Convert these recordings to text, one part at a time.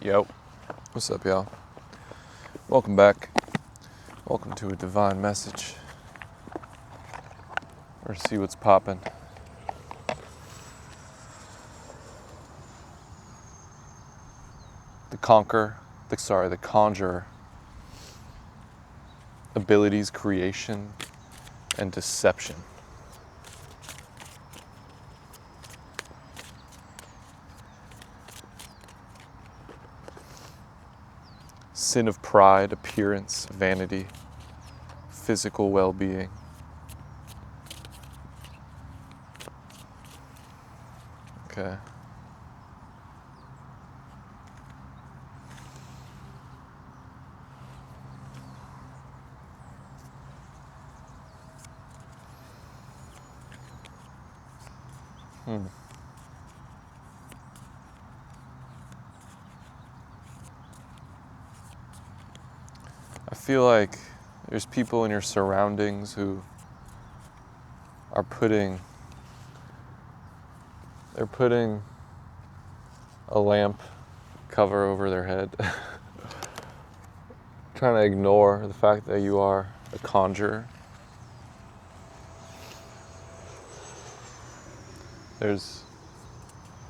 Yo, what's up, y'all? Welcome back. Welcome to a divine message. Or see what's popping. The conjurer. Abilities, creation, and deception. Sin of pride, appearance, vanity, physical well-being. Okay. I feel like there's people in your surroundings who are putting a lamp cover over their head, trying to ignore the fact that you are a conjurer. There's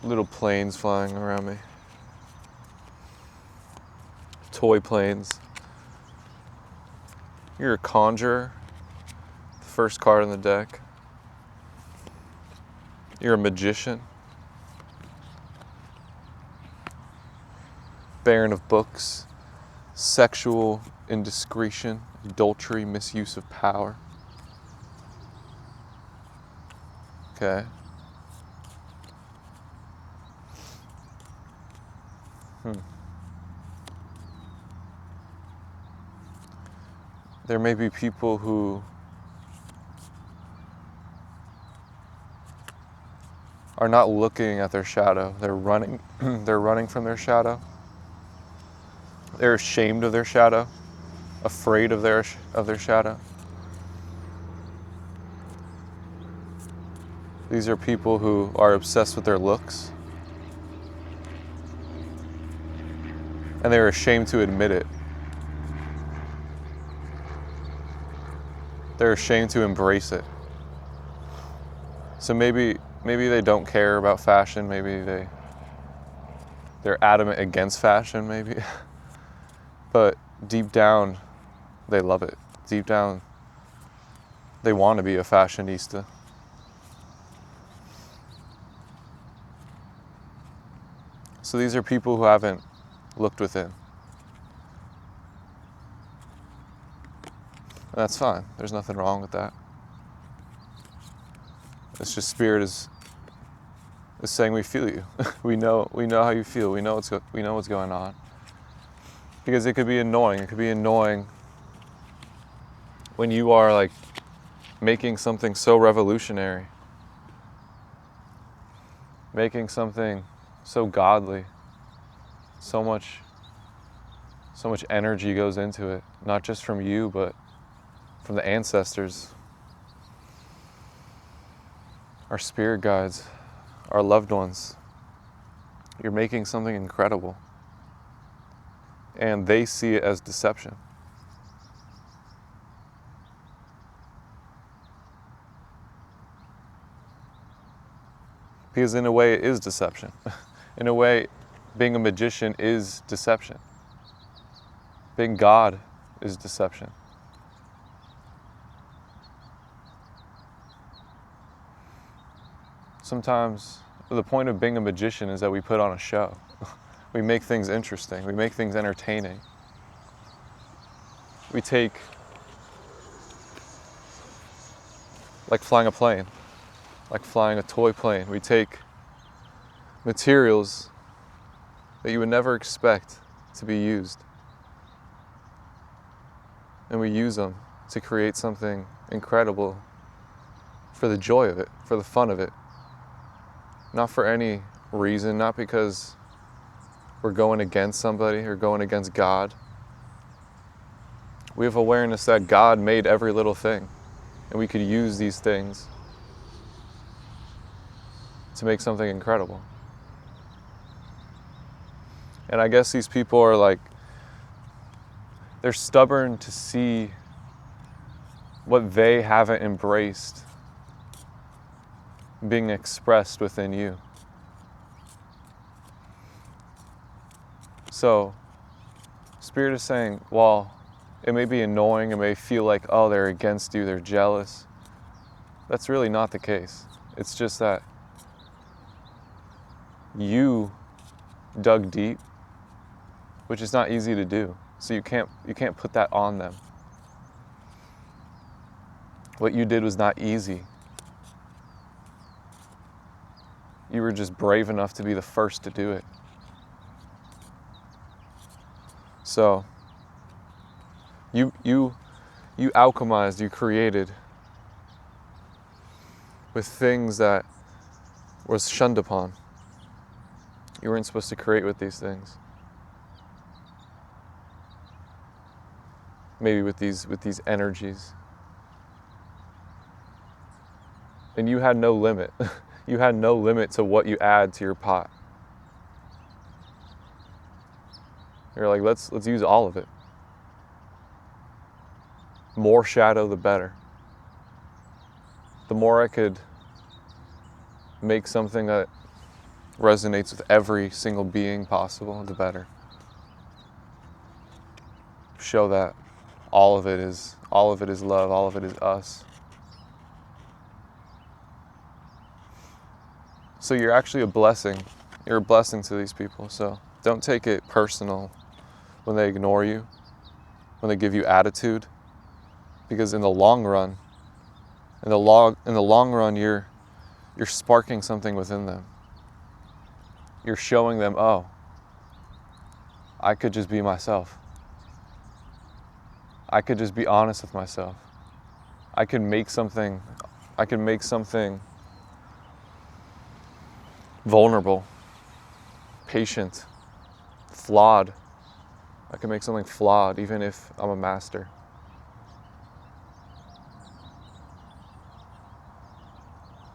little planes flying around me. Toy planes. You're a conjurer. The first card in the deck. You're a magician. Baron of books. Sexual indiscretion, adultery, misuse of power. Okay. There may be people who are not looking at their shadow. They're running. They're running from their shadow. They're ashamed of their shadow, afraid of their shadow. These are people who are obsessed with their looks, and they're ashamed to admit it. They're ashamed to embrace it. So maybe they don't care about fashion. Maybe they're adamant against fashion. Maybe, but deep down, they love it. Deep down, they want to be a fashionista. So these are people who haven't looked within. And that's fine. There's nothing wrong with that. It's just Spirit is saying we feel you. we know how you feel. We know what's going on. Because it could be annoying. It could be annoying when you are like making something so revolutionary, making something so godly. So much energy goes into it, not just from you, but from the ancestors, our spirit guides, our loved ones. You're making something incredible. And they see it as deception. Because in a way, it is deception. In a way, being a magician is deception. Being God is deception. Sometimes the point of being a magician is that we put on a show. We make things interesting. We make things entertaining. We take, like flying a plane, like flying a toy plane. We take materials that you would never expect to be used, and we use them to create something incredible for the joy of it, for the fun of it. Not for any reason, not because we're going against somebody or going against God. We have awareness that God made every little thing, and we could use these things to make something incredible. And I guess these people are like, they're stubborn to see what they haven't embraced being expressed within you. So, Spirit is saying, well, it may be annoying, it may feel like, oh, they're against you, they're jealous. That's really not the case. It's just that you dug deep, which is not easy to do. So you can't put that on them. What you did was not easy. You were just brave enough to be the first to do it. So you alchemized, you created with things that was shunned upon. You weren't supposed to create with these things. Maybe with these energies. And you had no limit. You had no limit to what you add to your pot. You're like, let's use all of it. More shadow, the better. The more I could make something that resonates with every single being possible, the better. Show that all of it is love, all of it is us. So you're actually a blessing. You're a blessing to these people. So don't take it personal when they ignore you, when they give you attitude, because in the long run, you're sparking something within them. You're showing them, oh, I could just be myself. I could just be honest with myself. I can make something vulnerable, patient, flawed. I can make something flawed even if I'm a master.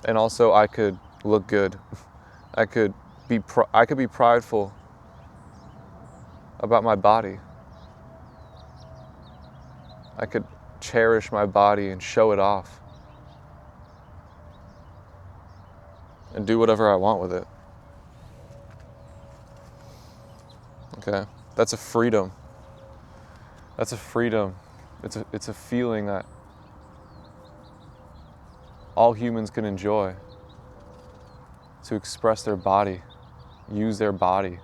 And also I could look good. I could be prideful about my body. I could cherish my body and show it off. And do whatever I want with it. Okay? That's a freedom. That's a freedom. It's a feeling that all humans can enjoy. To express their body, use their body.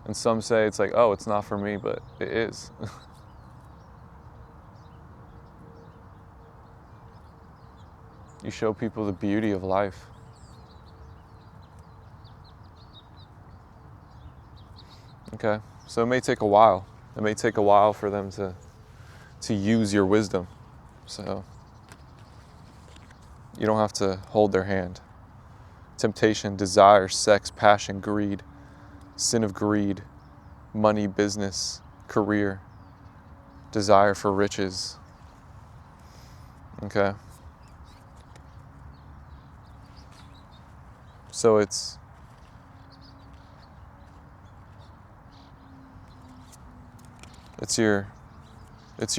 And some say it's like, oh, it's not for me, but it is. You show people the beauty of life. Okay, so it may take a while. It may take a while for them to use your wisdom. So you don't have to hold their hand. Temptation, desire, sex, passion, greed, sin of greed, money, business, career, desire for riches. Okay. So it's your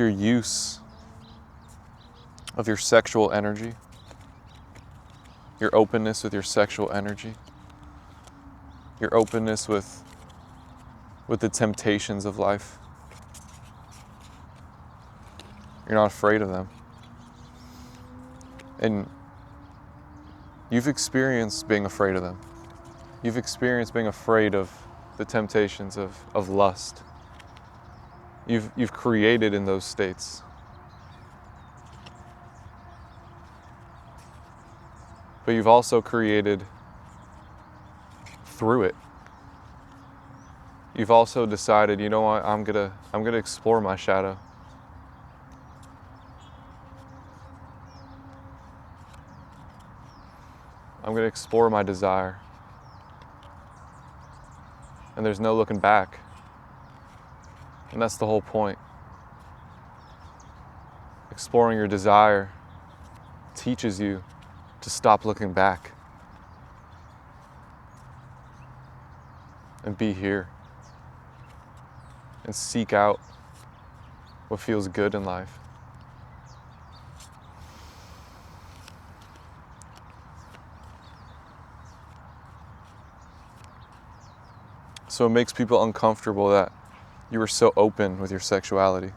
use of your sexual energy, your openness with your sexual energy, your openness with the temptations of life. You're not afraid of them. And you've experienced being afraid of them. You've experienced being afraid of the temptations of lust. You've created in those states. But you've also created through it. You've also decided, you know what, I'm gonna explore my shadow. I'm gonna explore my desire. And there's no looking back. And that's the whole point. Exploring your desire teaches you to stop looking back. and be here and seek out what feels good in life. So it makes people uncomfortable that you were so open with your sexuality.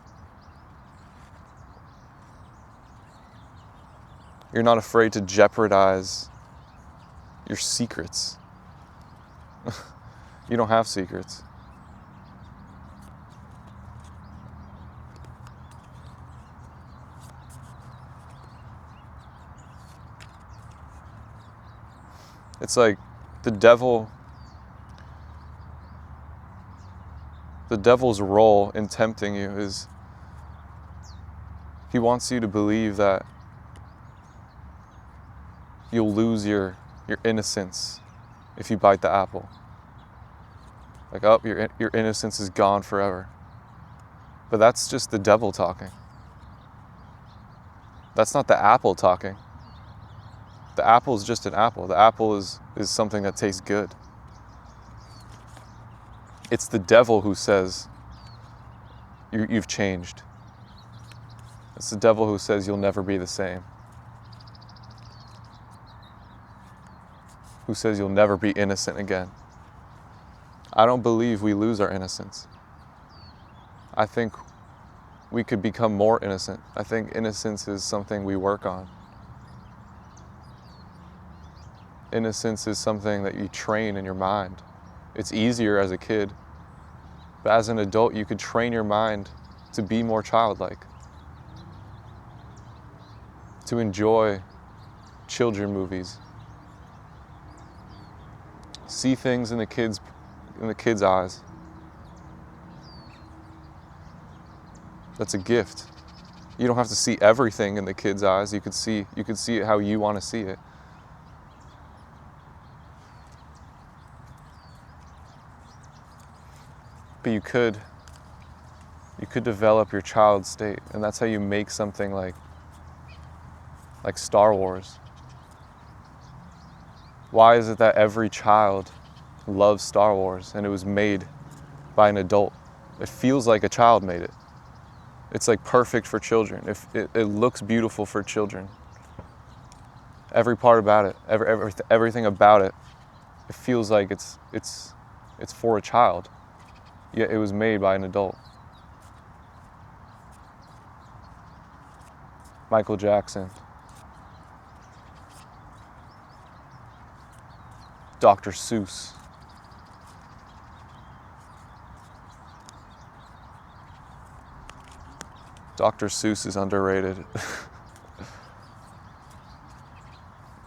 You're not afraid to jeopardize your secrets. You don't have secrets. It's like the devil's role in tempting you is he wants you to believe that you'll lose your innocence if you bite the apple. Like, oh, your innocence is gone forever. But that's just the devil talking. That's not the apple talking. The apple is just an apple. The apple is something that tastes good. It's the devil who says you've changed. It's the devil who says you'll never be the same. Who says you'll never be innocent again. I don't believe we lose our innocence. I think we could become more innocent. I think innocence is something we work on. Innocence is something that you train in your mind. It's easier as a kid, but as an adult, you could train your mind to be more childlike, to enjoy children movies, see things in the kids' eyes. That's a gift. You don't have to see everything in the kids' eyes. You could see it how you want to see it. But you could develop your child state, and that's how you make something like Star Wars. Why is it that every child loves Star Wars and it was made by an adult? It feels like a child made it. It's like perfect for children. It looks beautiful for children. Every part about it, everything about it, it feels like it's for a child. Yet it was made by an adult. Michael Jackson. Dr. Seuss. Dr. Seuss is underrated.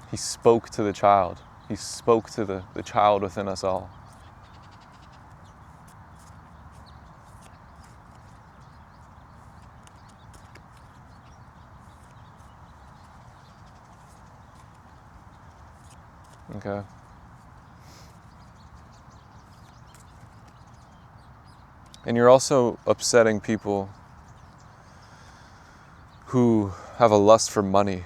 He spoke to the child. He spoke to the child within us all. Okay. And you're also upsetting people who have a lust for money.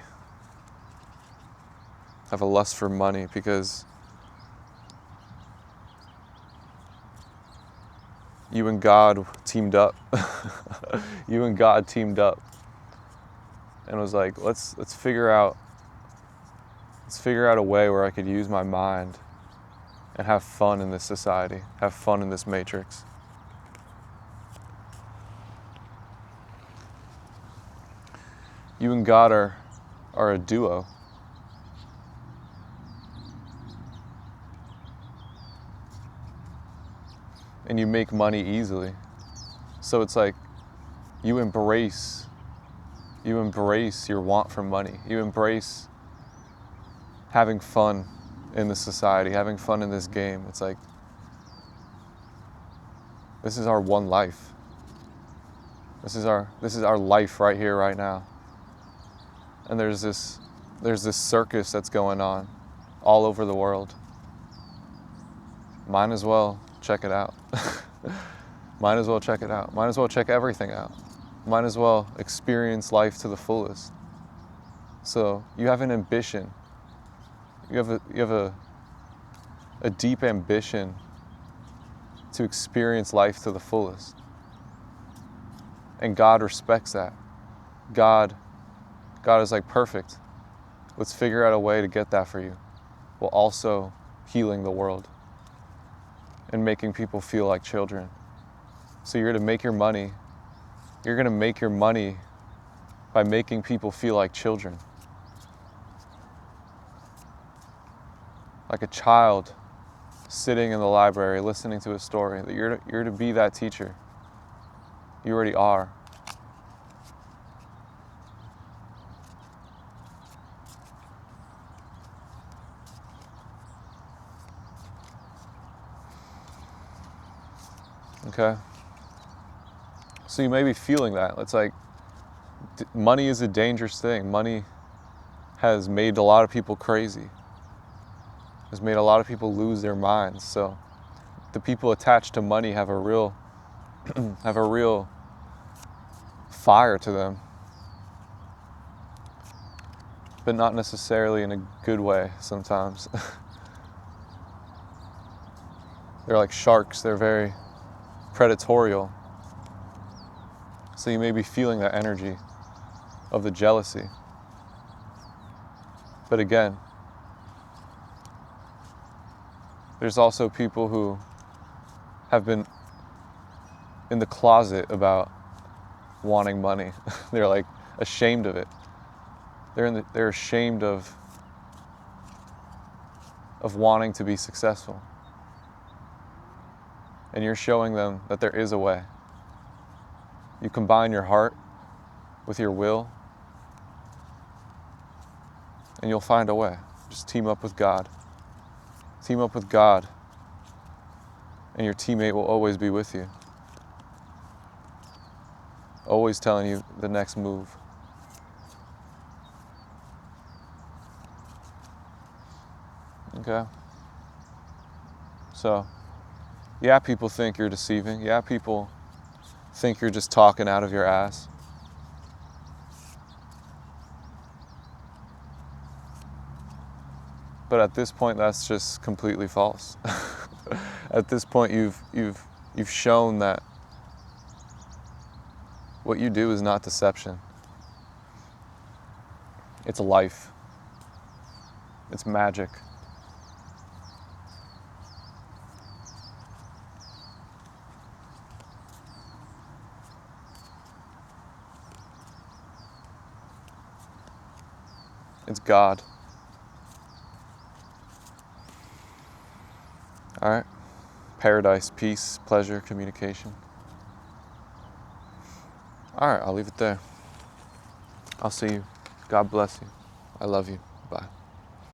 Have a lust for money because you and God teamed up. You and God teamed up and was like, let's figure out a way where I could use my mind and have fun in this society, have fun in this matrix. You and God are a duo. And you make money easily. So it's like you embrace your want for money. You embrace having fun in this society, having fun in this game. It's like, this is our one life. This is our life right here, right now. And there's this circus that's going on all over the world. Might as well check it out. Might as well check it out. Might as well check everything out. Might as well experience life to the fullest. So you have an ambition. You have a deep ambition to experience life to the fullest. And God respects that. God is like, perfect. Let's figure out a way to get that for you, while also healing the world and making people feel like children. So you're going to make your money. You're going to make your money by making people feel like children. Like a child sitting in the library listening to a story. That you're to be that teacher. You already are. Okay? So you may be feeling that. It's like, money is a dangerous thing. Money has made a lot of people crazy. Has made a lot of people lose their minds. So the people attached to money have a real fire to them, but not necessarily in a good way sometimes. They're like sharks. They're very predatorial. So you may be feeling that energy of the jealousy. But again, there's also people who have been in the closet about wanting money. They're like ashamed of it. They're ashamed of wanting to be successful. And you're showing them that there is a way. You combine your heart with your will, and you'll find a way. Just team up with God. Team up with God, and your teammate will always be with you. Always telling you the next move. Okay? So, yeah, people think you're deceiving. Yeah, people think you're just talking out of your ass. But at this point, that's just completely false. At this point, you've shown that what you do is not deception. It's life. It's magic. It's God. All right. Paradise, peace, pleasure, communication. All right, I'll leave it there. I'll see you. God bless you. I love you. Bye.